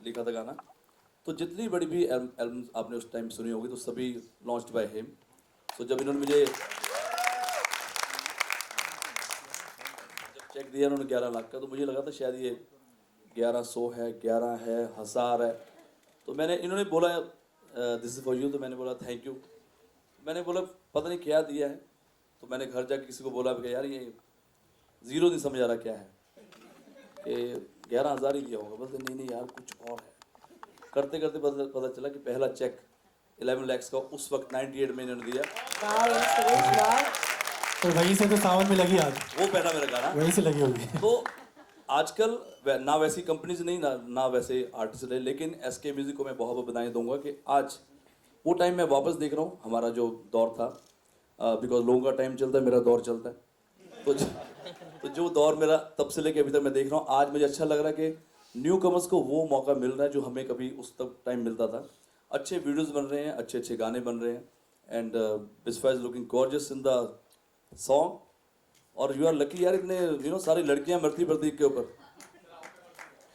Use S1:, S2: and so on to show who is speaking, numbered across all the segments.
S1: लिखा था गाना। तो जितनी बड़ी भी एल्बम आपने उस टाइम सुनी होगी तो सभी लॉन्च्ड बाय हिम। सो जब इन्होंने मुझे चेक दिया उन्होंने 11 लाख का, तो मुझे लगा था शायद ये 1100 है, 11 है, 1000 है। तो मैंने, इन्होंने बोला दिस इज़ फॉर यू, तो मैंने बोला थैंक यू। मैंने बोला पता नहीं क्या दिया है, तो मैंने घर जाके किसी को बोला कि यार ये ज़ीरो नहीं समझ आ रहा क्या है, कि 11,000 ही दिया होगा। बोलते नहीं नहीं यार कुछ और है। करते करते पता चला कि पहला चेक 11 lakhs का उस वक्त 98 में इन्होंने दिया।
S2: तो वहीं से तो सावन में लगी आग,
S1: वो पहला मेरा गाना।
S2: वहीं से लगी होगी।
S1: तो आजकल ना वैसी कंपनीज नहीं, ना वैसे आर्टिस्ट रहे, लेकिन एसके म्यूजिक को मैं बहुत बहुत बधाई दूंगा कि आज वो टाइम मैं वापस देख रहा हूँ, हमारा जो दौर था, बिकॉज लोगों का टाइम चलता है, मेरा दौर चलता है। तो जो दौर मेरा तब से लेके अभी तक मैं देख रहा हूँ, आज मुझे अच्छा लग रहा है कि न्यू कमर्स को वो मौका मिल रहा है जो हमें कभी उस तक टाइम मिलता था। अच्छे वीडियोस बन रहे हैं, अच्छे अच्छे गाने बन रहे हैं, and Biswa is looking gorgeous in the song. और यू आर लकी यार, इतने सारी लड़कियां मरती प्रतीक के ऊपर,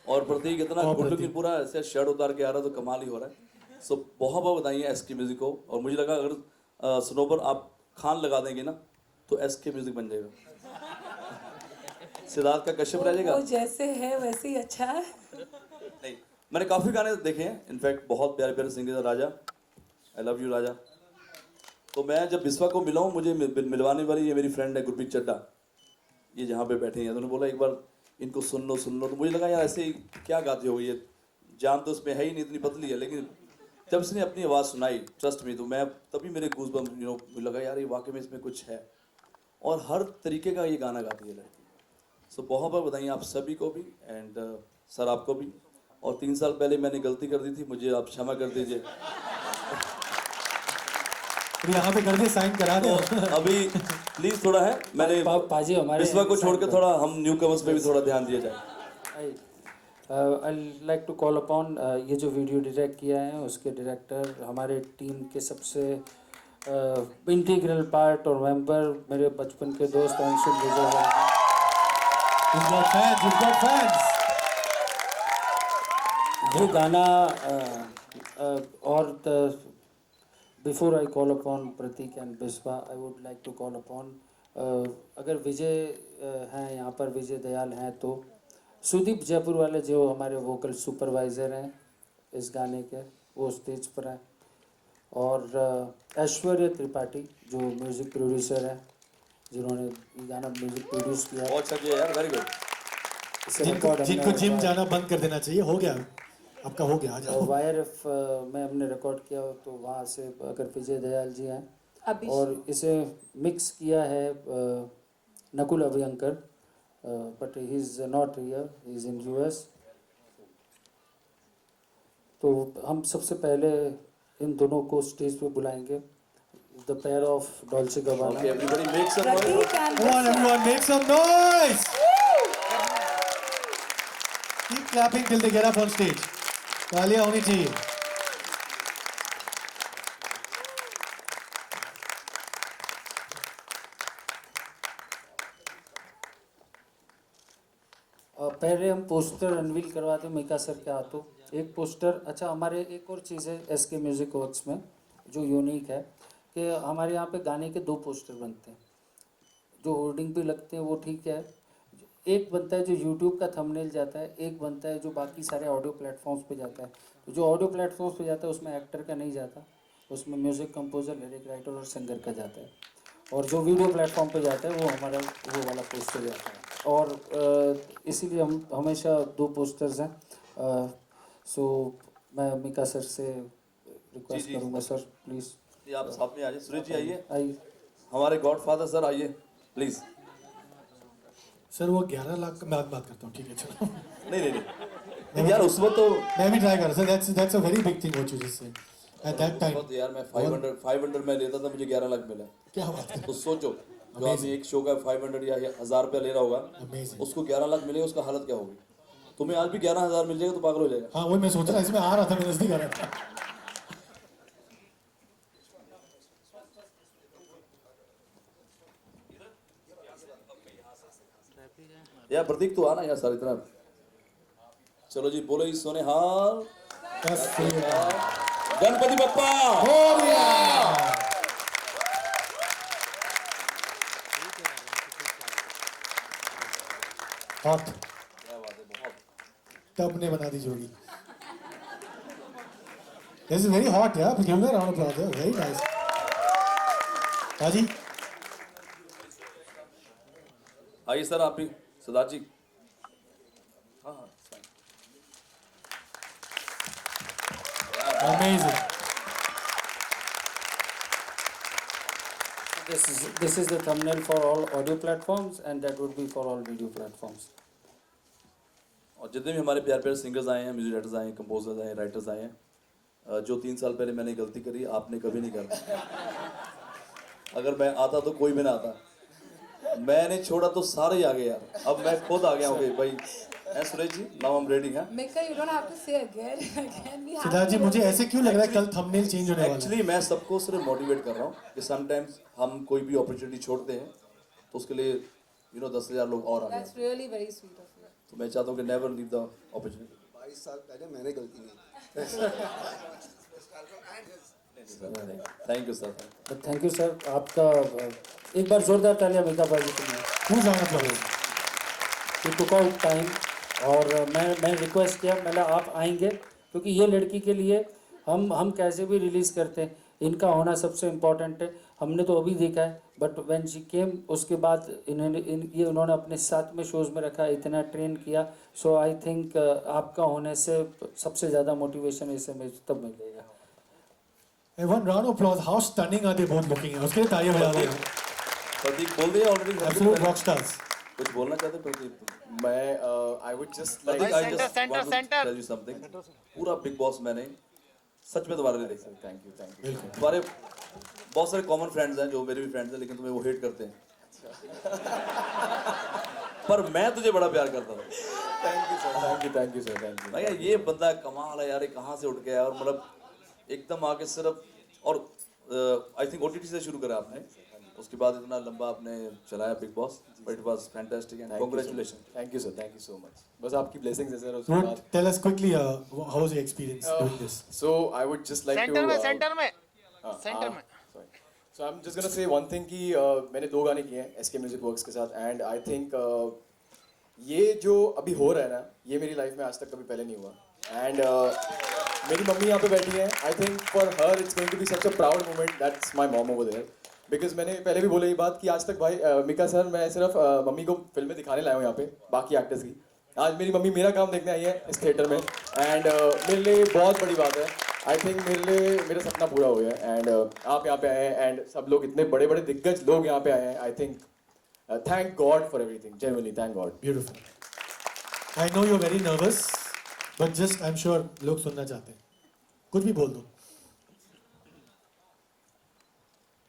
S1: और प्रतीक इतना गुड लुकिंग, पूरा ऐसे शर्ट उतार के आ रहा है, तो कमाल ही हो रहा है। सो बहुत बहुत बताइए एस के म्यूजिक को। और मुझे लगा अगर स्नोबर आप खान लगा देंगे ना तो एस के म्यूजिक बन जाएगा, सिद्धार्थ का कश्यप रह जाएगा।
S3: वो जैसे है वैसे ही अच्छा है।
S1: नहीं, मैंने काफ़ी गाने देखे हैं, इनफैक्ट बहुत प्यारे प्यारे singer. Raja, I love you Raja. तो मैं जब बिस्वा को मिला हूँ, मुझे मिलवाने वाली ये मेरी फ्रेंड है गुरप्रीत चड्डा, ये जहाँ पे बैठे हैं, उन्होंने बोला एक बार इनको सुन लो सुन लो। तो मुझे लगा यार ऐसे ही क्या गाती होगी ये, जान तो उसमें है ही नहीं, इतनी पतली है। लेकिन जब इसने अपनी आवाज़ सुनाई, ट्रस्ट मी, तो मैं तभी मेरे गूज़बम्स मुझे लगा यार ये वाकई में इसमें कुछ है, और हर तरीके का ये गाना गाती है लड़की। सो बहुत बहुत बताइए आप सभी को भी, एंड सर आपको भी। और 3 साल पहले मैंने गलती कर दी थी, मुझे आप क्षमा कर दीजिए।
S2: यहाँ पे कर दे, साइन करा दो।
S1: अभी प्लीज थोड़ा है, मैंने
S4: पाजी हमारे
S1: बिस्वा को छोड़ के थोड़ा हम न्यू कमर्स पे भी थोड़ा ध्यान दिया जाए।
S4: I like to call upon ये जो वीडियो डायरेक्ट किया है उसके डायरेक्टर हमारे टीम के सबसे इंटीग्रल पार्ट और मेंबर, मेरे बचपन के दोस्त अंशुल विजय।
S2: You've got fans, you've got fans.
S4: ये गाना और before I call upon Prateek and Biswa, I would like to call upon, अगर विजय हैं यहाँ पर, विजय दयाल हैं, तो सुदीप जयपुर वाले जो हमारे वोकल सुपरवाइज़र हैं इस गाने के, वो स्टेज पर हैं। और ऐश्वर्य त्रिपाठी जो म्यूज़िक प्रोड्यूसर हैं, जिन्होंने ये गाना म्यूज़िक प्रोड्यूस किया।
S1: बहुत अच्छा किया यार, वेरी गुड।
S2: जिनको जिम जाना बंद कर देना चाहिए, हो गया आपका, हो गया, आ जाओ।
S4: और वाईआरएफ में हमने रिकॉर्ड किया, तो वहाँ से अगर विजय दयाल जी हैं, और इसे मिक्स किया है Nakul Abhyankar, but he is not here, he is in US. तो हम सबसे पहले इन दोनों को स्टेज पे बुलाएंगे, the pair of Dolce Gabbana.
S1: Okay, everybody make some noise.
S3: Prateek and
S2: Come on, everyone, make some noise. Keep clapping till they get up on stage. तालियां होनी चाहिए।
S4: पहले हम पोस्टर अनवील करवाते हैं मीका सर के हाथों। एक पोस्टर, अच्छा हमारे एक और चीज़ है एसके म्यूज़िक वर्क्स में जो यूनिक है, कि हमारे यहाँ पे गाने के 2 पोस्टर बनते हैं। जो होर्डिंग पे लगते हैं वो ठीक है, एक बनता है जो यूट्यूब का थंबनेल जाता है, एक बनता है जो बाकी सारे ऑडियो प्लेटफॉर्म्स पे जाता है। तो जो ऑडियो प्लेटफॉर्म्स पे जाता है उसमें एक्टर का नहीं जाता, उसमें म्यूज़िक कंपोजर, लिरिक राइटर और सिंगर का जाता है। और जो वीडियो प्लेटफॉर्म पे जाता है वो हमारा वो वाला पोस्टर जाता है। और इसीलिए हम हमेशा 2 पोस्टर्स हैं। सो मैं मीका सर से रिक्वेस्ट
S1: जी।
S4: करूँगा, सर प्लीज़।
S1: ये आप साथ में आइए, सुरेश जी आइए,
S4: आइए।
S1: हमारे गॉडफादर सर आइए प्लीज।
S2: सर वो 11 लाख का मैं बात करता हूँ, ठीक है चलो।
S1: नहीं यार, उस वक्त तो
S2: मैं भी ट्राई कर रहा था, that's a very big thing what you just said. At that time.
S1: बहुत यार, मैं 500 में लेता था, मुझे 11 लाख मिला।
S2: क्या बात है।
S1: तो सोचो, जो आदमी एक शो का 500 या 1000 रुपया ले रहा होगा,
S2: Amazing.
S1: उसको 11 लाख मिलेगा, उसका हालत क्या होगी। तुम्हें आज भी 11,000 मिल जाएगा तो पागल हो जाएगा।
S2: हाँ वही मैं सोच रहा, इसमें आ रहा था, मैं नजदीक आ रहा था।
S1: यार प्रतीक तो आना यार सर, इतना चलो जी, बोलो ही सोने हाल
S2: बस सही है।
S1: गणपति बप्पा।
S2: हॉट
S1: क्या बात है, बहुत।
S2: टब ने बना दी जोड़ी। This is very hot, yeah. Give me a round of applause. Yeah. Very nice. Haji,
S1: आइए सर, आप भी सिद्धार्थ जी। हाँ हाँ,
S2: amazing.
S4: This is the thumbnail for all audio platforms, and that would be for all video platforms.
S1: और जितने भी हमारे प्यारे प्यारे सिंगर्स आए हैं, म्यूजिक डायरेक्टर्स आए हैं, कंपोजर्स आए हैं, राइटर्स आए हैं, जो 3 साल पहले मैंने गलती करी, आपने कभी नहीं करा। अगर मैं आता तो कोई भी ना आता, मैंने छोड़ा तो सारे ही आ गए यार। अब मैं खुद आ गया हूँ कि भाई Suresh ji, now I am ready. हैं
S3: Mika, you don't have to say again. Again, we have
S2: Siddharth ji,
S3: to
S2: मुझे
S3: do
S2: ऐसे क्यों लग रहा है कल थंबनेल चेंज होने वाला है?
S1: एक्चुअली मैं सबको सिर्फ मोटिवेट कर रहा हूँ कि समटाइम्स हम कोई भी अपॉर्चुनिटी छोड़ते हैं तो उसके लिए 10,000 लोग और आ गए।
S3: That's really very sweet of you.
S1: तो मैं चाहता हूँ कि नेवर लीव द अपॉर्चुनिटी।
S5: 22 साल पहले मैंने गलती नहीं
S1: thank you sir.
S4: But thank you sir, आपका एक बार जोरदार तालियां मीका भाई के लिए।
S2: Who's round of applause?
S4: He took out time और मैं रिक्वेस्ट किया, मैंने आप आएंगे क्योंकि ये लड़की के लिए हम कैसे भी रिलीज़ करते हैं, इनका होना सबसे इम्पोर्टेंट है। हमने तो अभी देखा है, बट व्हेन शी केम उसके बाद ये उन्होंने अपने साथ में शोज़ में रखा, इतना ट्रेन किया। सो आई थिंक आपका होने से सबसे ज़्यादा मोटिवेशन इसे में तब मिलेगा।
S2: And one round of applause. How stunning are they both looking? उसके लिए तालियां बजा रहे हैं।
S1: प्रतीक बोल दिया ऑलरेडी।
S2: Absolute rock stars.
S1: कुछ बोलना चाहते प्रतीक?
S6: मैं I would just like
S1: Prateek, I just want to tell you something. पूरा बिग बॉस मैंने सच में तुम्हारे लिए देखा।
S6: थैंक यू
S1: तुम्हारे बहुत सारे कॉमन फ्रेंड्स हैं जो मेरे भी फ्रेंड्स हैं, लेकिन तुम्हें वो हेट करते हैं। पर मैं तुझे बड़ा प्यार करता हूँ।
S6: Thank you sir.
S1: भैया ये बंदा कमाल है यार, ये कहाँ से उठ गया और मतलब एकदम आके सिर्फ। और आई थिंक ओटीटी से शुरू करा आपने, उसके बाद इतना लंबा आपने चलाया big boss, but it was fantastic and congratulation.
S6: Thank you so much. बस आपकी ब्लेसिंग्स है सर उसके
S2: Would
S6: बाद।
S2: tell us quickly how was your experience doing this?
S6: So I would just like
S7: centre
S6: to
S7: में centre में centre में
S6: sorry. So I'm just gonna say one thing कि मैंने 2 गाने किए हैं SK Music Works के साथ, and I think ये जो अभी हो रहा है ना, ये मेरी लाइफ में आज तक कभी पहले नहीं हुआ। एंड मेरी मम्मी यहाँ पे बैठी है। I think for her it's going to be such a proud moment. That's my mom over there. Because मैंने पहले भी बोला ये बात कि आज तक भाई मिका सर, मैं सिर्फ मम्मी को फिल्में दिखाने लाया हूँ यहाँ पे, बाकी एक्टर्स की। आज मेरी मम्मी मेरा काम देखने आई है इस थिएटर में, एंड मेरे लिए बहुत बड़ी बात है। आई थिंक मेरे लिए मेरा सपना पूरा हो गया। एंड आप यहाँ पे आए हैं, एंड सब लोग इतने बड़े बड़े दिग्गज लोग यहाँ पे आए हैं। I think thank God for everything, genuinely thank God.
S2: Beautiful. I know you're very nervous, but just I'm sure लोग सुनना चाहते हैं। कुछ भी बोल दो।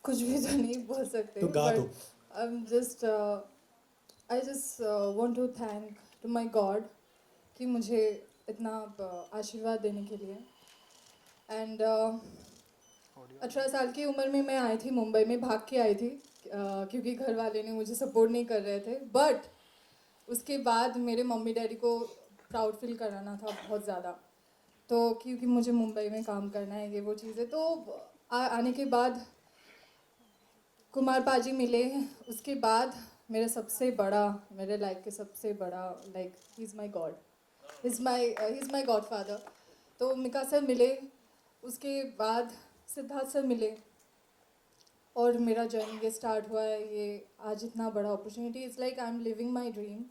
S3: कुछ भी तो नहीं बोल सकते।
S2: तो गा दो।
S3: I'm just I just want to thank to my God कि मुझे इतना आशीर्वाद देने के लिए। एंड 18 साल की उम्र में मैं आई थी मुंबई में, भाग के आई थी क्योंकि घर वाले ने मुझे सपोर्ट नहीं कर रहे थे। बट उसके बाद मेरे मम्मी डैडी को प्राउड फील कराना था बहुत ज़्यादा, तो क्योंकि मुझे मुंबई में काम करना है, ये वो चीज़ें। तो आने के बाद कुमार पाजी मिले, उसके बाद मेरे लाइफ के सबसे बड़ा like he is my God, he is my God father. तो मिका सर मिले, उसके बाद सिद्धार्थ सर मिले, और मेरा जर्नी ये स्टार्ट हुआ है। ये आज इतना बड़ा opportunity, is like I am living my dream.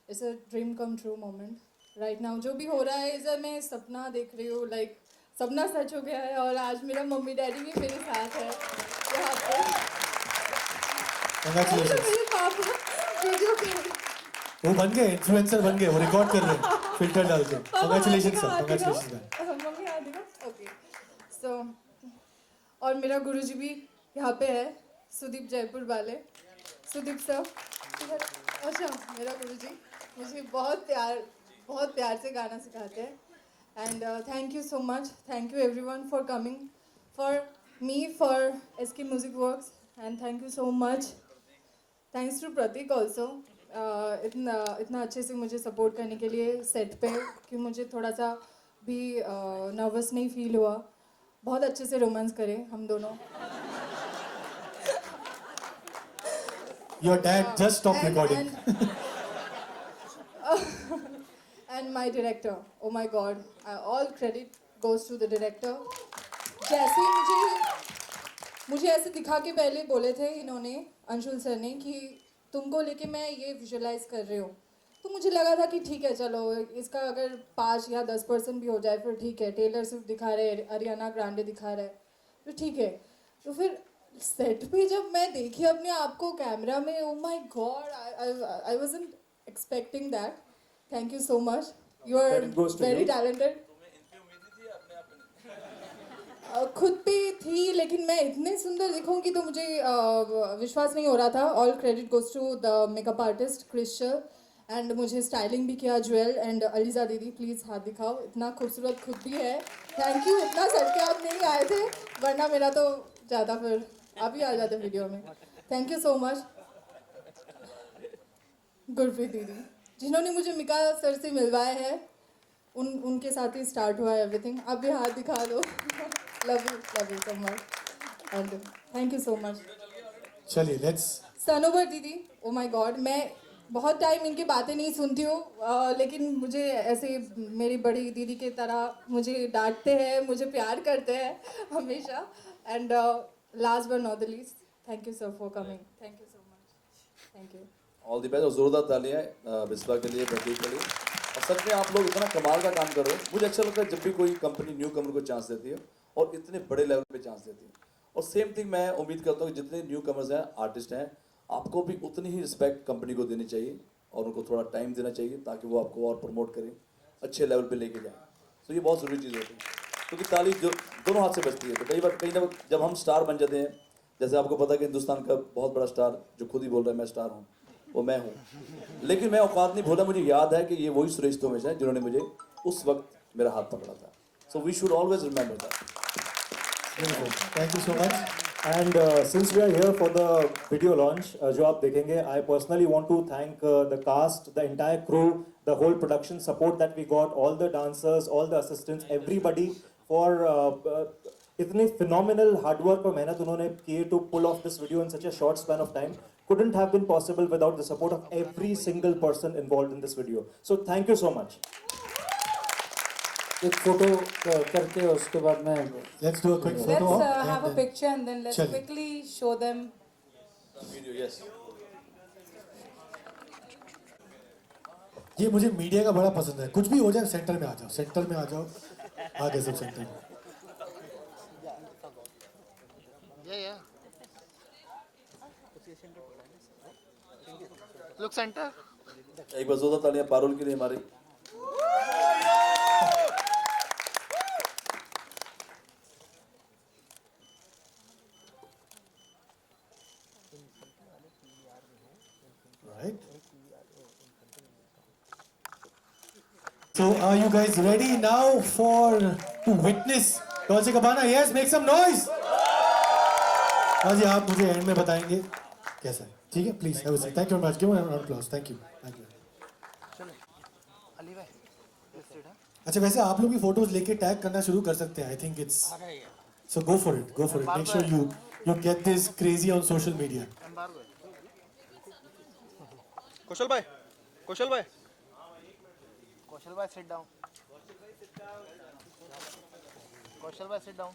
S3: It's a dream come true moment right now. जो भी हो रहा है इज़ मैं सपना देख रही हूँ, लाइक सपना सच हो गया है। और आज मेरा मम्मी डैडी भी मेरे साथ है यहाँ पे।
S2: Congratulations.
S3: मेरे पापा वीडियो कर
S2: वो बन गए, इन्फ्लुएंसर बन गए, वो रिकॉर्ड कर रहे हैं फिल्टर डाल के। Congratulations sir, congratulations man.
S3: Mummy आ देगा। ओके सो और मेरा गुरुजी भी यहाँ पे है, सुदीप जयपुर वाले। सुदीप सर, अच्छा मेरा गुरुजी मुझे बहुत प्यार से गाना सिखाते हैं। And thank you so much, thank you everyone for coming, for me, for SK Music Works, and thank you so much. Thanks to Prateek also इतना अच्छे से मुझे सपोर्ट करने के लिए सेट पे, कि मुझे थोड़ा सा भी नर्वस नहीं फील हुआ। बहुत अच्छे से रोमांस करे हम दोनों।
S2: Your dad just stopped recording.
S3: And my director, oh my god, all credit goes to the director. जैसे मुझे ऐसे दिखा के पहले बोले थे इन्होंने, अंशुल सर ने, कि तुमको लेके मैं ये विजुअलाइज कर रही हूँ, तो मुझे लगा था कि ठीक है चलो इसका अगर 5 या 10% भी हो जाए फिर ठीक है। टेलर स्विफ्ट दिखा रहे, अरियाना ग्रांडे दिखा रहे, तो ठीक है। तो फिर सेट पे जब मैं देखी अपने आप को कैमरा में, oh my god, I wasn't expecting that. Thank you so much, you are very talented. खुद पे थी, लेकिन मैं इतने सुंदर दिखूंगी तो मुझे विश्वास नहीं हो रहा था। All credit goes to the makeup artist Crystal, and मुझे स्टाइलिंग भी किया ज्वेल एंड अलीजा दीदी। प्लीज़ हाथ दिखाओ, इतना खूबसूरत खुद भी है। थैंक यू, इतना सर के आप नहीं आए थे, वरना मेरा तो ज़्यादा, फिर आप ही आ जाते वीडियो में। Thank you so much Gurpreet दीदी, जिन्होंने मुझे मिका सर से मिलवाया है। उनके साथ ही स्टार्ट हुआ है एवरीथिंग। आप भी हाथ दिखा दो। Love you so much and thank you so much.
S2: चलिए लेट्स।
S3: सनोवर दीदी, ओ माय गॉड, मैं बहुत टाइम इनकी बातें नहीं सुनती हूँ, लेकिन मुझे ऐसे मेरी बड़ी दीदी की तरह मुझे डांटते हैं, मुझे प्यार करते हैं हमेशा। And last but not the least, thank you sir for coming. Thank you so much, thank you.
S1: All the best और जोरदार तालियां बिस्वा के लिए, प्रदीप के लिए। और सच में आप लोग इतना कमाल का काम करो। मुझे अच्छा लगता है जब भी कोई कंपनी न्यू कमर को चांस देती है और इतने बड़े लेवल पे चांस देती है। और सेम थिंग मैं उम्मीद करता हूँ कि जितने न्यू कमर्स हैं, आर्टिस्ट हैं, आपको भी उतनी ही रिस्पेक्ट कंपनी को देनी चाहिए और उनको थोड़ा टाइम देना चाहिए ताकि वो आपको और प्रमोट करें, अच्छे लेवल पे लेके जाएं। तो ये बहुत ज़रूरी चीज़ होती है, क्योंकि ताली जो दोनों हाथ से बजती है। तो कई बार कहीं ना जब हम स्टार बन जाते हैं, जैसे आपको पता है कि हिंदुस्तान का बहुत बड़ा स्टार जो खुद ही बोल रहा है मैं स्टार हूँ, वो मैं हूँ, लेकिन मैं औकात नहीं भूला। मुझे याद है कि ये वही सुरेश तोमेश है जिन्होंने मुझे उस वक्त मेरा हाथ पकड़ा था। So we should always remember that.
S2: Thank you so much.
S8: And since we are here for the video launch, जो आप देखेंगे, I personally want to thank the cast, the entire crew, the whole production support that we got, all the dancers, all the assistants, everybody for इतने phenomenal hard work और मेहनत उन्होंने किए to pull off this video in such a short span of time. Couldn't have been possible without the support of every single person involved in this video. So thank you so much.
S4: एक photo करके उसके बाद में
S2: Let's do a quick
S9: Let's
S2: photo.
S9: have a picture and then let's
S2: चलिए।
S9: quickly show them.
S1: Video yes.
S2: ये मुझे media का बड़ा पसंद है। कुछ भी हो जाए सेंटर में आ जाओ, सेंटर में आ जाओ, आगे सब सेंटर में।
S7: Yeah. Look center.
S1: एक बार जोरदार तालियां पारुल के लिए हमारी।
S2: Right. So are you guys ready now to witness Dolce Gabbana? Yes, make some noise. हाँ जी, आप मुझे एंड में बताएंगे कैसा है, ठीक है? Please have a seat. Thank you very much. Give a round of applause. Thank you, thank you.
S7: Ali भाई,
S2: अच्छा, वैसे आप लोग भी फोटोज लेके टैग करना शुरू कर सकते हैं। I think it's so go for it, go for it. Make sure you get this crazy on social media.
S7: Embargo है।
S10: कौशल भाई, कौशल भाई,
S7: कौशल भाई सिट डाउन। कौशल भाई सिट डाउन।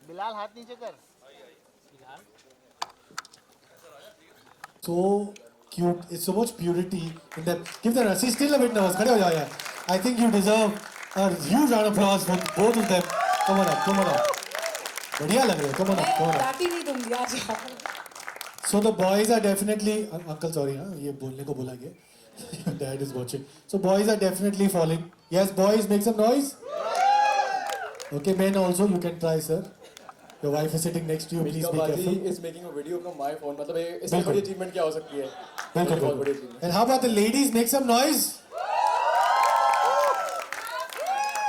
S7: बिलाल हाथ नीचे कर।
S2: So cute. It's so much purity in that. Give them. She's still a bit nervous. खड़े हो जाओ यार. I think you deserve a huge round of applause for both of them. Come on up. Come on up. बढ़िया लग रहे हो. Come on up. Come on up.
S9: लाठी नहीं दूंगी आज।
S2: So the boys are definitely. Uncle, sorry, हाँ ये बोलने को बोला गया. Dad is watching. So boys are definitely falling. Yes, boys, make some noise. Okay, men also. You can try, sir. Your wife is sitting next to you. Please be
S6: Baji
S2: careful.
S6: is making a video from my phone. मतलब ये इससे
S2: बिल्कुल।
S6: बड़ी achievement क्या हो सकती है?
S2: बिल्कुल,
S6: बहुत बड़ी
S2: बिल्कुल।
S6: achievement।
S2: And how about the ladies? Make some noise.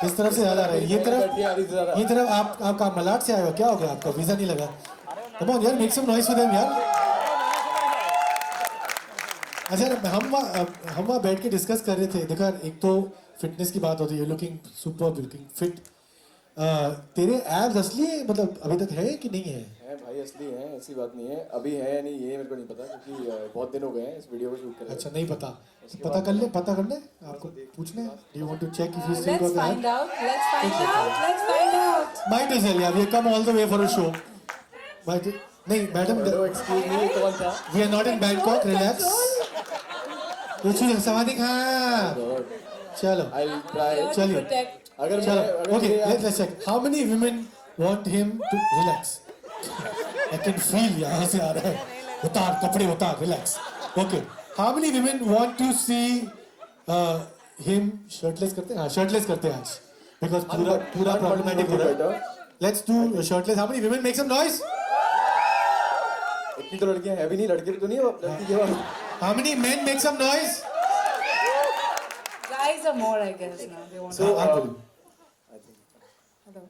S2: इस तरफ से ज़्यादा आ रहा है। ये तरफ आपका मलाड से आए हो, क्या हो गया? आपका वीजा नहीं लगा? Come on यार, make some noise for them यार। अच्छा हम वहाँ बैठ के डिस्कस कर रहे थे। देखो यार, एक तो फिटनेस की बात होती है, लुकिंग सुपर, लुकिंग फिट। तेरे एब्स असली है, मतलब अभी तक है कि नहीं है?
S6: हैं भाई, असली हैं, ऐसी बात नहीं है। अभी है या नहीं ये मेरे को नहीं पता, क्योंकि बहुत दिन हो गए हैं इस वीडियो को शूट कर रहे
S2: अच्छा, नहीं पता। पता कर ले, पता कर ले, आपको पूछना है। Do you want to check if you still
S9: Let's
S2: got the
S9: find out. Let's find out. Let's find out.
S2: Might is यार, we come all the way for a show. Might नहीं मैडम,
S6: हेलो, एक्सक्यूज मी, कौन था?
S2: We are not in Bangkok, relax. कुछ सवादिक, हाँ चलो
S6: I will try.
S2: चलिए
S9: Protect.
S6: अगर
S2: चलो
S6: मैं
S2: okay, let's check how many women want him to relax. I can feel यहाँ से आ रहा है, उतार कपड़े उतार, relax. Okay, how many women want to see him shirtless करते हैं? हाँ, शर्टलेस करते हैं आज, बिकॉज पूरा प्रॉब्लमेटिक हो रहा है। Let's do shirtless. How many women make some noise?
S6: इतनी तो लड़कियां है भी नहीं, लड़के तो नहीं हो लड़की के बाद।
S2: How many men make some noise?
S9: Guys are more, I guess, now. They want
S2: So, आप बोलो।
S3: हेलो।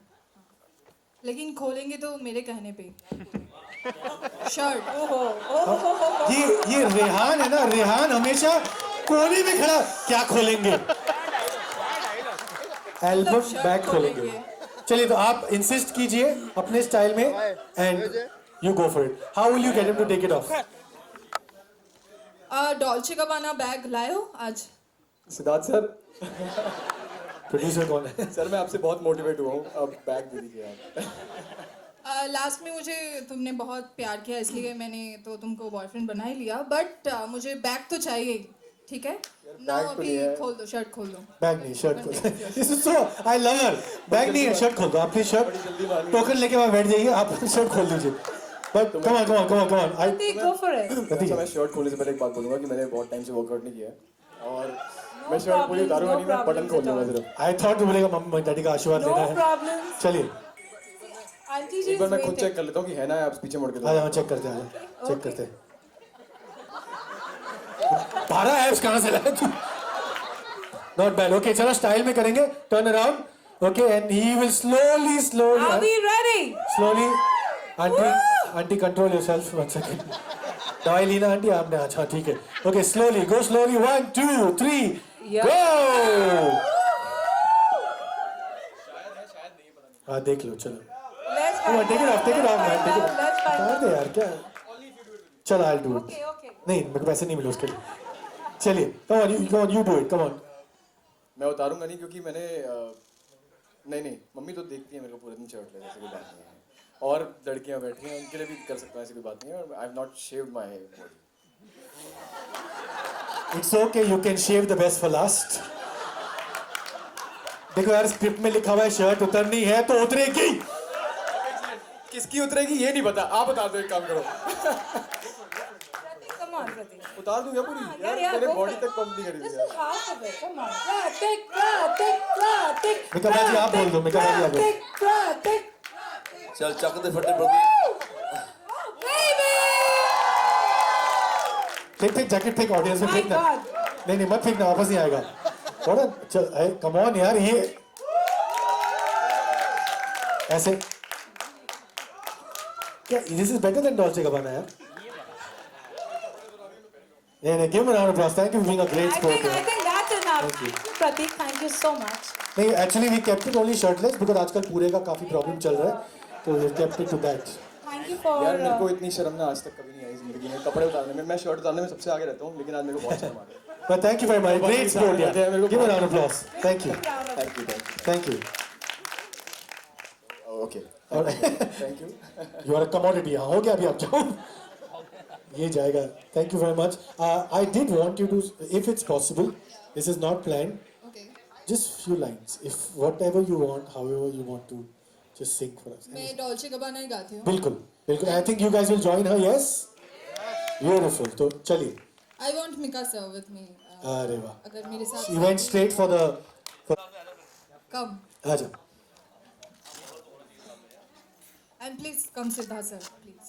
S3: लेकिन खोलेंगे तो मेरे कहने पे। शर्ट।
S2: ये रेहान है ना, रेहान हमेशा कोने में खड़ा, क्या खोलेंगे? एल्बम
S3: शर्ट
S2: बैग खोलेंगे। चलिए, तो आप इंसिस्ट कीजिए अपने स्टाइल में and you go for it. How will you get him to take it off?
S3: Dolce Gabbana bag लाए हो आज?
S6: सिद्धार्थ सर,
S2: प्रोड्यूसर कौन है?
S6: सर मैं आपसे बहुत मोटिवेट हुआ हूँ, अब बैग दे दीजिए आप।
S3: लास्ट में मुझे तुमने बहुत प्यार किया, इसलिए मैंने तो तुमको बॉयफ्रेंड बना ही लिया, बट मुझे बैग तो चाहिए, ठीक है ना?
S6: बैग तो
S3: अभी
S6: नहीं है।
S3: खोल दो, शर्ट खोल दो।
S2: बैग नहीं, शर्ट खोल। This is so, I love her. Bag नहीं है, शर्ट खोल दो। आप प्लीज शर्ट टोकन लेके वहां बैठ जाइए, आप शर्ट खोल दीजिए। But come on come on come on come on. I
S9: Pratik, go for it.
S6: अच्छा, मैं शर्ट खोलने से पहले एक बात बोलूंगा कि मैंने बहुत टाइम से वर्कआउट नहीं किया है, और मैं शर्ट पूरी उतारूंगा नहीं, मैं बटन खोल दूंगा सिर्फ।
S2: आई थॉट तू बोलेगा मम्मी डैडी का आशीर्वाद
S9: No
S2: लेना है।
S9: problems.
S2: चलिए,
S9: Auntie ji
S6: एक बार
S9: is
S6: मैं खुद
S9: waiting.
S6: चेक कर लेता हूँ कि है ना, आप पीछे मुड़ के
S2: आ जाओ, चेक करते हैं, चेक करते हैं। 12 एप्स कहाँ से लाया तू? Not bad. ओके, चलो स्टाइल में करेंगे, turn around. Okay, and he will slowly
S9: Are we ready?
S2: Slowly. Aunty control yourself, 1 second. दवाई ली ना आंटी आपने? अच्छा ठीक है। Okay, slowly go, slowly, 1 2 3 go. हाँ देख लो, चलो
S9: Let's find
S2: take it off, take it off man, take it off.
S9: Let's find
S2: उतार दे यार, क्या? चलो I do it.
S9: Okay, okay.
S2: नहीं, मेरे को पैसे नहीं मिले उसके लिए। चलिए, come on, you do it, come on.
S6: मैं उतारूंगा नहीं, क्योंकि मैंने नहीं मम्मी तो देखती है मेरे को पूरे दिन शर्ट ले, ऐसी कोई बात नहीं है। और लड़कियां बैठी हैं, उनके लिए भी कर सकता हूँ, ऐसी कोई बात नहीं है। और I have not shaved my hair.
S2: It's okay, you can shave the best for last. देखो यार, स्क्रिप्ट में लिखा हुआ है शर्ट उतरनी है तो उतरेगी।
S6: किसकी उतरेगी ये नहीं पता, आप बता दो, एक काम करो।
S9: Pratik, come on, Pratik.
S6: उतार दूंगा पूरी यार,
S9: Yeah,
S6: मेरे
S9: go
S6: बॉडी
S9: for
S6: तक
S9: it.
S6: पंप नहीं करी
S9: Just
S6: हुई है।
S9: do half of it. Come on. Pratik.
S2: Mika भाई आप बोल दो, मिका भाई आप बोल।
S9: Pratik.
S1: चल चकते फटे प्रतीक।
S9: Baby.
S2: फेंक जैकेट फेंक, ऑडियंस में
S9: My
S2: फेंकना।
S9: God.
S2: नहीं मत फेंकना, वापस नहीं आएगा। थोड़ा चल, कम ऑन यार, ये ऐसे क्या? This is better than Dolce गबाना यार। नहीं, give a round of applause. Thank you for being a great
S9: I
S2: sport.
S9: think that's enough.
S2: Thank you.
S9: Pratik, thank you so much.
S2: नहीं, actually we kept it only shirtless because आजकल पूरे का काफी problem चल रहा है, तो we kept it to that.
S9: Thank you for.
S6: यार मेरे को इतनी शर्म ना आज तक कभी नहीं आई जिंदगी में, कपड़े उतारने में। मैं शर्ट उतारने में सबसे आगे रहता हूँ, लेकिन आज मेरे को बहुत शर्म आ रही है।
S2: But thank you very much. Great sport,
S6: मेरे को
S2: yeah. Give a round of applause. Thank you.
S6: Thank you
S2: Thank you.
S6: Okay,
S2: और
S6: thank you.
S2: you are a commodity. हाँ, हो गया, अभी आप जाओ। ये जाएगा। Thank you very much. I did want you to, if it's possible, this is not planned.
S3: Okay.
S2: Just few lines. If whatever you want, however you want to, just sing for us.
S3: मैं Dolce गबाना ही गाती हूँ।
S2: बिल्कुल, बिल्कुल. I think you guys will join her. Yes. Beautiful. तो चलिए.
S3: I want Mika sir with me.
S2: अरे वाह.
S3: अगर मेरे साथ
S2: She went straight for the.
S3: come
S2: आजा.
S3: and please come Siddharth sir, please.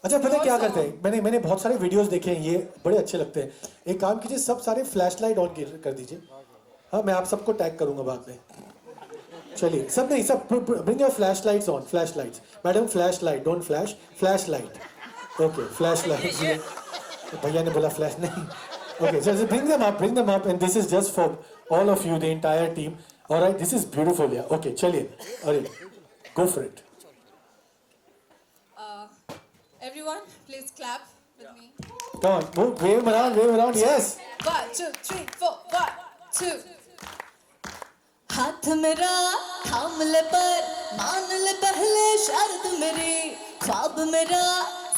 S2: अच्छा, पता है क्या करते हैं? मैंने बहुत सारे वीडियोस देखे हैं, ये बड़े अच्छे लगते हैं। एक काम कीजिए, सब सारे फ्लैश लाइट ऑन कर दीजिए। हाँ, मैं आप सबको टैग करूंगा बाद में। चलिए, सब नहीं, सब bring your flash lights on, flash lights. Madam flash light, don't flash, flash light. Okay, flashlight. भैया ने बोला flash नहीं. Okay, so bring them up, and this is just for all of you, the entire team. All right, this is beautiful, yeah. Okay, चलिए, अरे, go for it.
S3: Everyone, please clap with me.
S2: Come on, move, wave around, yes.
S3: 1, 2, 3, 4, 1, 2.
S9: हाथ मेरा थाम ले पर मान ले पहले शर्त मेरी ख्वाब मेरा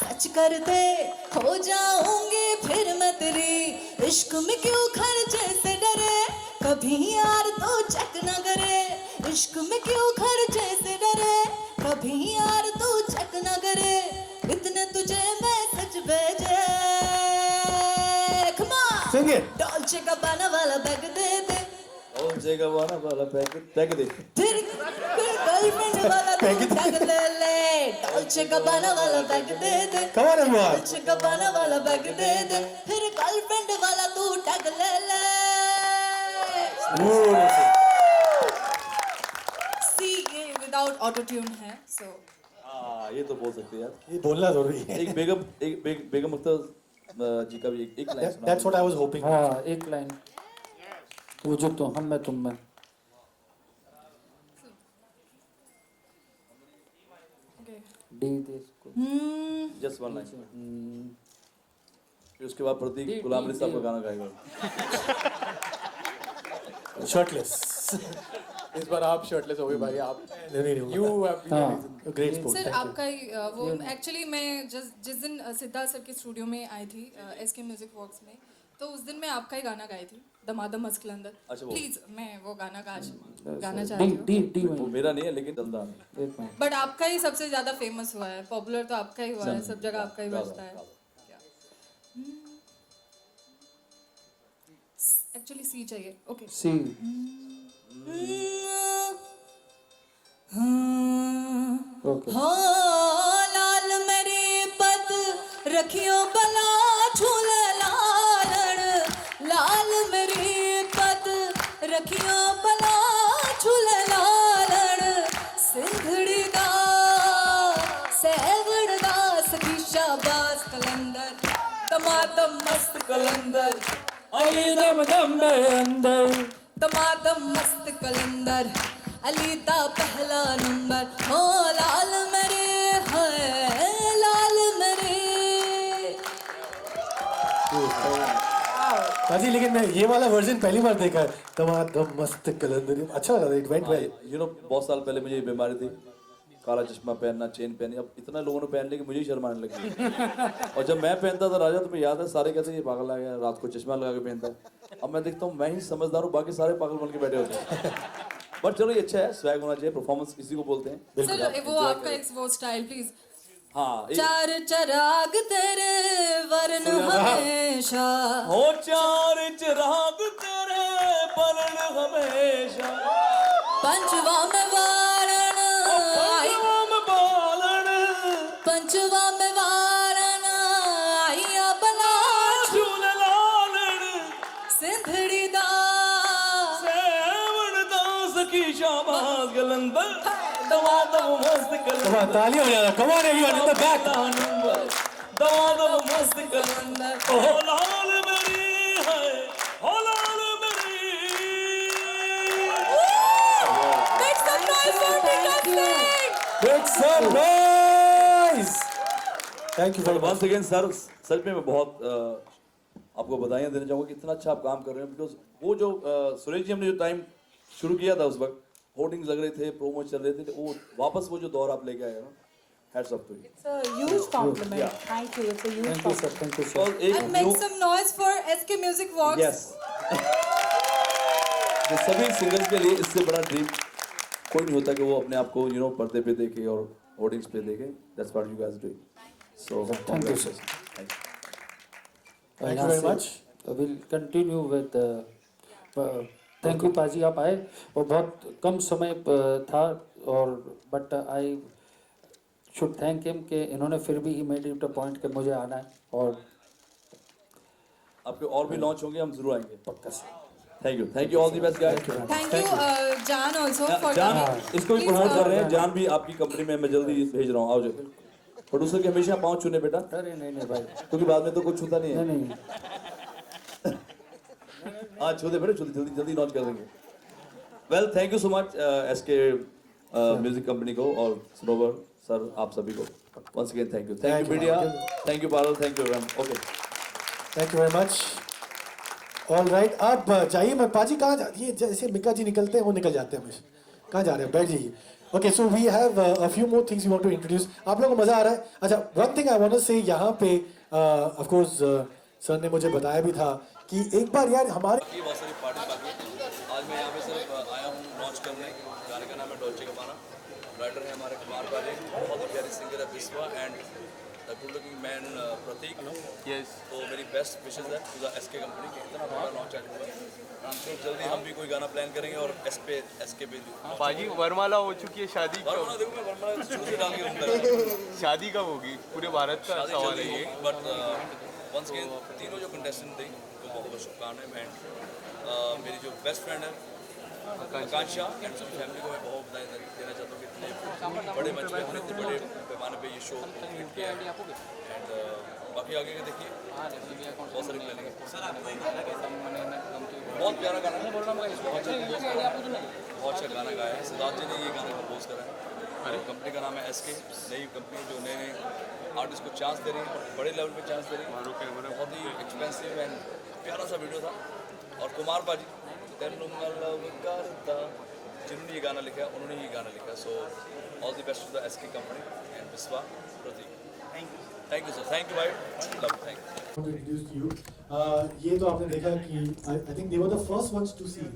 S9: सच कर दे हो जाऊंगी फिर मैं तेरी इश्क में क्यों खर्चे से डरे कभी यार तो चेक न करे इश्क में क्यों खर्चे से डरे कभी यार तो चेक न करे इतने तुझे मैसेज भेजे Come on!
S2: Sing it.
S9: Dolce गाबाना वाला बैग दे दे
S1: और जगह वाला पैक दे
S9: फिर गर्लफ्रेंड वाला बैग ले ले डॉल्चे गाबाना वाला bag they they
S2: Come on, everyone.
S9: Dolce गाबाना वाला बैग दे दे फिर गर्लफ्रेंड वाला तू टैग ले ले
S2: Beautiful.
S3: See, ये without auto tune है, so
S1: हाँ ये तो बोल सकते हैं यार.
S2: ये बोलना जरूरी है.
S1: एक बेगम अख्तर जी का भी एक लाइन सुना.
S2: That's what I was hoping.
S4: हाँ एक लाइन वो जो तो हम मैं तुम में
S3: okay.
S4: डी दे इसको
S1: जस्ट वन लाइन. फिर उसके बाद प्रतीक गुलाम अली साहब का गाना गाएगा.
S2: Shirtless.
S6: इस बार आप शर्टलेस हो गए भाई आप.
S2: नहीं.
S6: You have been
S4: हाँ
S6: amazing.
S2: Great sport.
S3: Sir
S2: Thank you.
S3: आपका ही वो एक्चुअली मैं जिस दिन सिद्धार्थ सर के स्टूडियो में आई थी एसके म्यूजिक वर्क्स में तो उस दिन मैं आपका ही गाना गाई थी दमादम मस्क अंदर.
S1: अच्छा, वो.
S3: प्लीज मैं वो गाना गाना
S4: डी
S3: चाहती हूँ.
S4: डी डी
S1: वो मेरा नहीं है लेकिन चलता है.
S4: एक मिनट
S3: बट आपका ही सबसे ज्यादा फेमस हुआ है पॉपुलर तो आपका ही हुआ है सब जगह आपका ही बजता है. एक्चुअली सी चाहिए. ओके
S4: सी ओके
S9: हो लाल मेरी पत रखियो बला झूले लालण लाल मेरी पत रखियो बला झूले लालण सिंधड़ी दा सेवड़ दा सखी शाबाश कलंदर दमादम मस्त कलंदर
S4: अली दम दम में अंदर
S9: दमादम मस्त कलंदर अली दा पहला नंबर हो लाल मेरे है लाल मेरे
S2: हाजी लेकिन मैं ये वाला वर्जन पहली बार देखा है. दम मस्त कलंदर. अच्छा लगा. It went well.
S1: You know बहुत साल पहले मुझे ये बीमारी थी काला चश्मा पहनना चेन पहनी. अब इतना लोगों ने पहन लिया कि मुझे ही शर्म आने लगी. और जब मैं पहनता था राजा तो मुझे याद है सारे कहते ये पागल आ गया रात को चश्मा लगा के पहनता है. अब मैं देखता हूँ मैं ही समझदार हूँ बाकी सारे पागल बन के बैठे होते हैं. बट चलो ये अच्छा है स्वैग होना चाहिए. परफॉर्मेंस इसी को बोलते हैं.
S3: सर वो आपका एक वो स्टाइल प्लीज.
S1: हाँ
S9: चार चराग तेरे वर्ण हमेशा
S1: हो चार चिराग तेरे बलन हमेशा
S9: पंचवा में वारण आई
S1: बालन
S9: पंचवा में वारण आइया बला
S1: झूल लालन
S9: सिंधड़ी दा
S1: सेवण दास की शाबाश गलंदर दमादम मस्त
S2: Come
S1: कलंदर
S2: on, ताली हो जाएगा. Come on, everyone in the back.
S1: दमादम मस्त कलंदर ओ लाल मेरी है ओ लाल मेरी.
S9: Make some noise for Mika Singh!
S2: Make some noise. Thank you very much.
S1: Once अगेन सर सच में मैं बहुत आपको बधाइयाँ देना चाहूँगा कि इतना अच्छा आप काम कर रहे हैं. बिकॉज वो जो सुरेश जी हमने जो टाइम शुरू किया था उस वक्त होर्डिंग्स लग रहे थे प्रोमो चल रहे थे वो वापस वो जो दौर आप लेके आए ना hats off to you.
S9: It's a huge compliment. Thank you. It's a huge
S4: thank you sir thank you sir.
S1: और एक
S3: And make some noise for SK Music Works.
S1: Yes सभी सिंगर्स के लिए इससे बड़ा ड्रीम कोई नहीं होता कि वो अपने आप को यू नो पर्दे पे देखे और होर्डिंग्स पे देखे. That's what you guys do. So
S4: Thank you, sir.
S2: Thank you very much.
S4: Will continue with thank you पाजी आप आए और बहुत कम समय था और but I should thank him कि इन्होंने फिर भी he made it a point कि मुझे आना है और
S1: आपके और भी लॉन्च होंगे हम जरूर आएंगे पक्का से. Thank you all the best guys.
S3: Thank you Jan also for
S1: जान
S3: coming.
S1: इसको भी
S3: Please,
S1: प्रमोट कर रहे हैं. जान भी आपकी कंपनी में मैं जल्दी भेज रहा हूँ. आओ जो प्रोड्यूसर के हमेशा पाँव छूने बेटा,
S4: अरे नहीं नहीं भाई,
S1: क्योंकि बाद में तो कुछ छूता नहीं है।
S4: नहीं नहीं,
S1: हाँ छू दे बेटा, जल्दी जल्दी जल्दी लॉन्च कर देंगे। Well thank you so much SK music company को और सरोवर सर, आप सभी को once again thank you media, thank you Parul, thank you ma'am. Okay
S2: thank you very much. All right, आप जाइए मत। पाजी कहाँ जा रही है? जैसे मिका जी निकलते हैं वो निकल जाते हैं हमेशा। कहाँ जा रहे हैं? बैठ जाइए। Okay, so we have a few more things we want to introduce. आप लोगों को मजा आ रहा है? अच्छा, one thing I want to say, यहाँ पे ऑफ कोर्स सर ने मुझे बताया भी था कि एक बार यार हमारे
S1: बहुत सारी पार्टी बाकी। आज मैं यहाँ पे सिर्फ आया हूँ लॉन्च करने। गाने का नाम है डॉल्चे गबाना। राइटर है हमारे कुमार पाजी, बहुत ही प्यारे सिंगर है Biswa, and the good looking man Prateek. Yes, तो मेरी बेस्ट विशेज है टू द एसके कंपनी की, इतना बड़ा लॉन्च आज हुआ है। तो जल्दी हम भी कोई गाना प्लान करेंगे और एसके पे
S10: पाजी वरमाला हो चुकी है, शादी
S1: वरमाला देखो, मैं वरमाला शुरू से डाल के घूमता रहता हूँ।
S10: शादी कब होगी? पूरे भारत का
S1: शादी
S10: सवाल
S1: जल्दी
S10: है ये।
S1: होगी, बट वंस अगेन तीनों जो कंटेस्टेंट थे उनको बहुत बहुत शुभकामनाएं। एंड मेरी जो बेस्ट फ्रेंड है आकांक्षा एंड उसकी फैमिली को मैं बहुत बधाई देना चाहता हूँ कि इतने बड़े मंच पे हमने इतने बड़े पैमाने पे ये शो कंप्लीट किया है। एंड बाकी आगे का देखिए, बहुत सारी प्लानिंग है। बहुत प्यारा गाना है, बहुत अच्छा गाना गाया है। सिद्धार्थ जी ने ये गाना कंपोज करा है। कंपनी का नाम है एसके, नई कंपनी जो नए नए आर्टिस्ट को चांस दे रही है, बड़े लेवल पे चांस दे रही है। बहुत ही एक्सपेंसिव एंड प्यारा सा वीडियो था। और कुमार पाजी तेनू मैं लव करता, जिन्होंने ये गाना लिखा उन्होंने ये गाना लिखा। So all the best to the SK company and Vishwa Prateek. Thank you sir, thank you भाई, love, thank you.
S2: introduce to you. ये तो आपने देखा कि I think they were the first ones to see.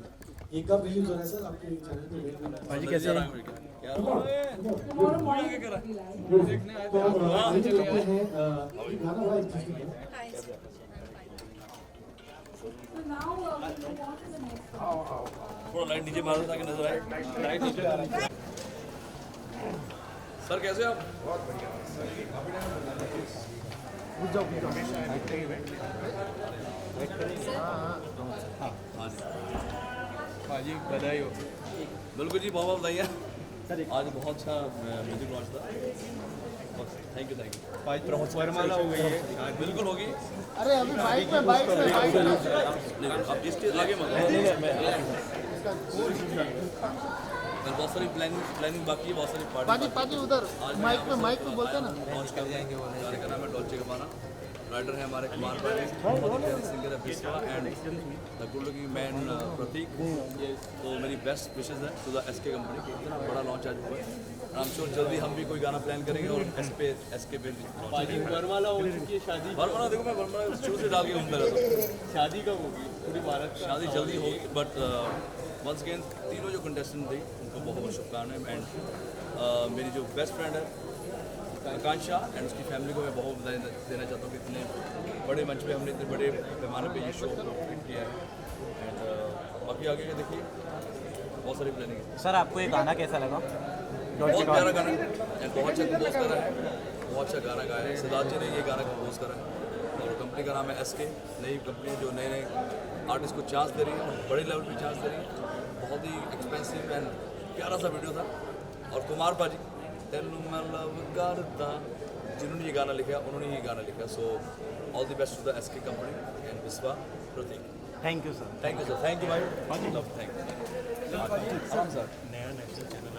S2: ये कब रिलीज हो रहा है सर आपके चैनल पे?
S1: भाजी कैसे हैं? क्या
S2: तो आइए देखते हैं ये गाना बड़ा इंटरेस्टिंग है।
S1: थोड़ा लाइट नीचे मार दो ताकि नजर आए। लाइट नीचे। सर कैसे हो आप?
S10: पाजी बधाई हो।
S1: बिल्कुल जी, बहुत बहुत बधाइयाँ। आज बहुत अच्छा म्यूजिक लॉन्च था। Thank you, thank you.
S10: पाजी वरमाला हो गई है,
S1: बिल्कुल होगी।
S7: अरे अभी बाइक में
S1: आप इसके आगे मत, बहुत सारी प्लानिंग बाकी है, बहुत सारी पार्टी
S7: पाजी उधर माइक पे बोलते ना।
S1: लॉन्च कर देंगे। गाने का नाम है डॉल्चे गबाना। राइटर है हमारे कुमार पाजी, बहुत ही प्यारे सिंगर है Biswa, and the good looking man Prateek. तो मेरी बेस्ट विशेज है टू द एसके कंपनी की, इतना बड़ा लॉन्च आज हुआ है। आई एम श्योर जल्दी हम भी कोई गाना प्लान करेंगे और एसके पे
S10: पाजी वरमाला हो चुकी है, शादी
S1: वरमाला देखो, मैं वरमाला शुरू से डाल के घूमता रहता हूँ।
S10: शादी कब होगी? पूरे भारत का
S1: शादी जल्दी होगी, बट वंस अगेन तीनों जो कंटेस्टेंट थे उनको बहुत बहुत शुभकामनाएं। एंड मेरी जो बेस्ट फ्रेंड है आकांक्षा एंड उसकी फैमिली को मैं बहुत बधाई देना चाहता हूँ कि इतने बड़े मंच पे हमने इतने बड़े पैमाने पे ये शो कंप्लीट किया है। एंड बाकी आगे का देखिए, बहुत सारी प्लानिंग है।
S11: सर आपको ये गाना कैसा लगा?
S1: बहुत प्यारा गाना है एंड बहुत अच्छा कंपोज करा है, बहुत अच्छा गाना गाया है। सिद्धार्थ जी ने ये गाना कंपोज करा है। और कंपनी का नाम है एसके, नई कंपनी जो नए नए आर्टिस्ट को चांस दे रही है, बड़े लेवल पे चांस दे रही है। बहुत ही एक्सपेंसिव एंड प्यारा सा वीडियो था। और कुमार पाजी तेनू मैं लव करता, जिन्होंने ये गाना लिखा उन्होंने ये गाना लिखा। So all the best to the SK company and Vishwa Prateek.
S11: Thank you sir.
S1: Thank you sir, thank you भाई, लव, थैंक यू। आराम सर।
S11: नया नेशनल चैनल